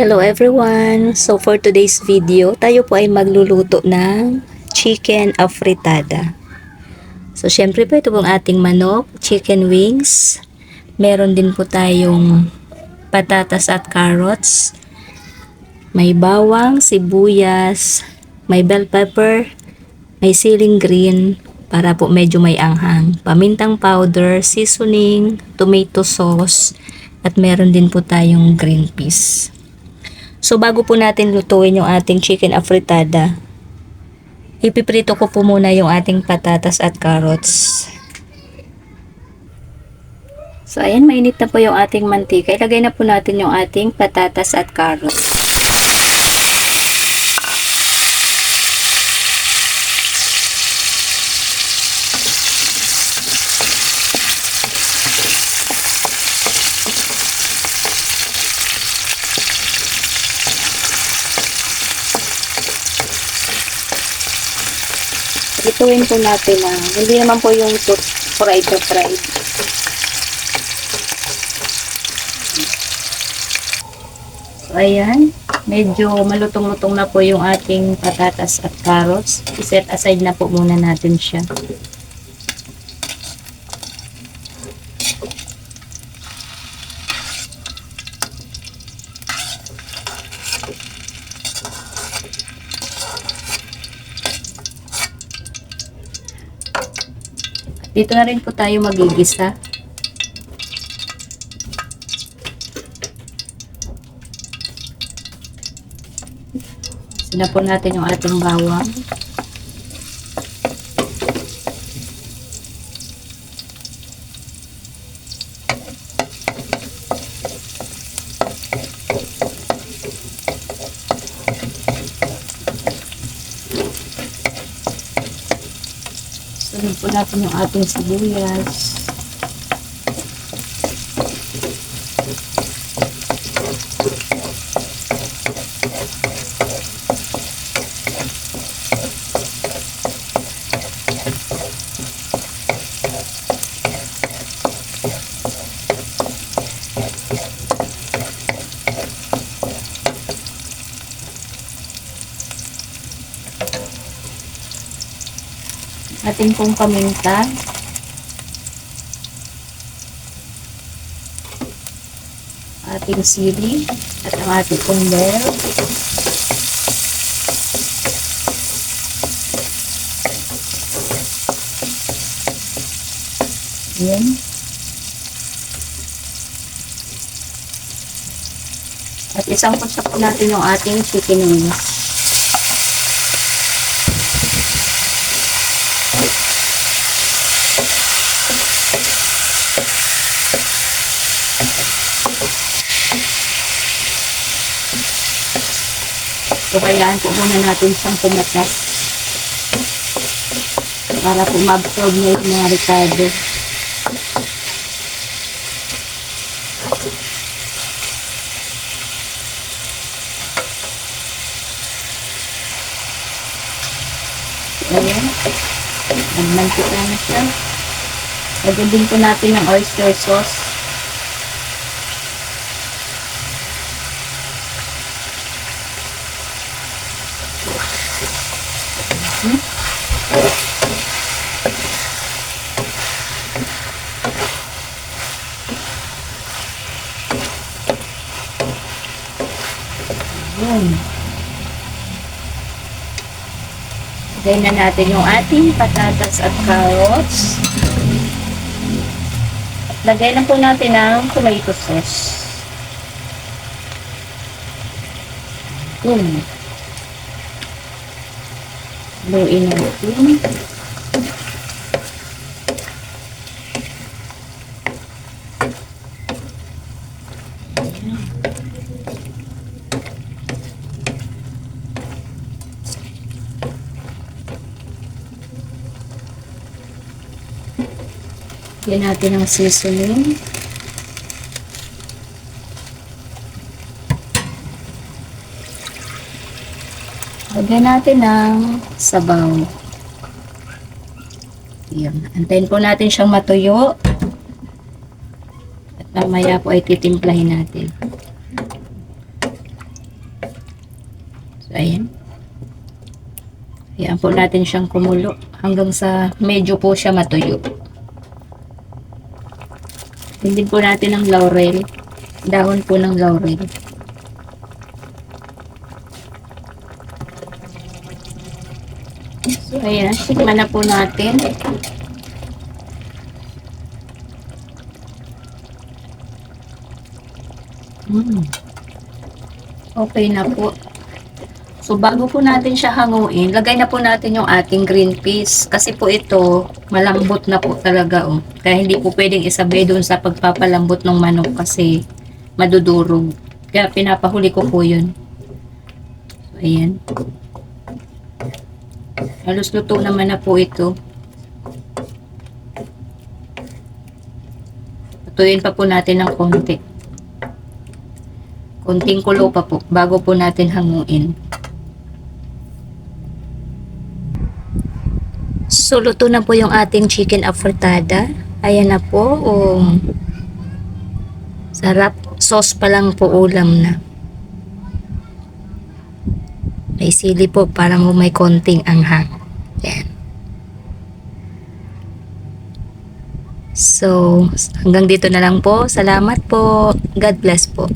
Hello everyone! So for today's video, tayo po ay magluluto ng chicken afritada. So syempre po ito pong ating manok, chicken wings. Meron din po tayong patatas at carrots. May bawang, sibuyas, may bell pepper, may siling green para po medyo may anghang. Pamintang powder, seasoning, tomato sauce, at meron din po tayong green peas. So bago po natin lutuin yung ating chicken afritada, ipiprito ko po muna yung ating patatas at carrots. So ayan, mainit na po yung ating mantika. Ilagay na po natin yung ating patatas at carrots. Ituin po natin na hindi naman po yung fried na fried. So ayan, medyo malutong-lutong na po yung ating patatas at carrots. I-set aside na po muna natin siya. Dito na rin po tayo magigisa. Sina po natin yung ating bawang. Sunod po natin yung ating sibuyas. Ating pong paminta. Ating sili. At ang ating pong bell. Ayan. At isang putsa po natin yung ating chicken wings. So, kailangan po muna natin siyang pumatas para po ma-absorb na yung mga ricado. Ayan. Nagmantika na siya. Lagyan din po natin ng oyster sauce. Ayan. Lagay na natin yung ating patatas at carrots. Lagay na po natin ang tomato sauce. Haluin natin. Lagyan natin ang seasoning. Lagyan natin ng sabaw. Ayan. Antayin po natin siyang matuyo. At mamaya po ay titimplahin natin. Ayan. Ayan po natin siyang kumulo hanggang sa medyo po siya matuyo. Hindi po natin ang laurel. Dahon po ng laurel. So, ayan. Tikman na po natin. Okay na po. So, bago po natin siya hanguin, lagay na po natin yung ating green peas. Kasi po ito, malambot na po talaga, oh. Kaya hindi po pwedeng isabay doon sa pagpapalambot ng manok kasi madudurog. Kaya pinapahuli ko po yun. So, ayan. Halos luto naman na po ito. Patuyin pa po natin ng konti. Konting kulo pa po bago po natin hanguin. So, luto na po yung ating chicken afritada. Ayan na po. Oh, sarap. Sauce pa lang po ulam na. May sili po para mo may konting anghang. Ayan. So, hanggang dito na lang po. Salamat po. God bless po.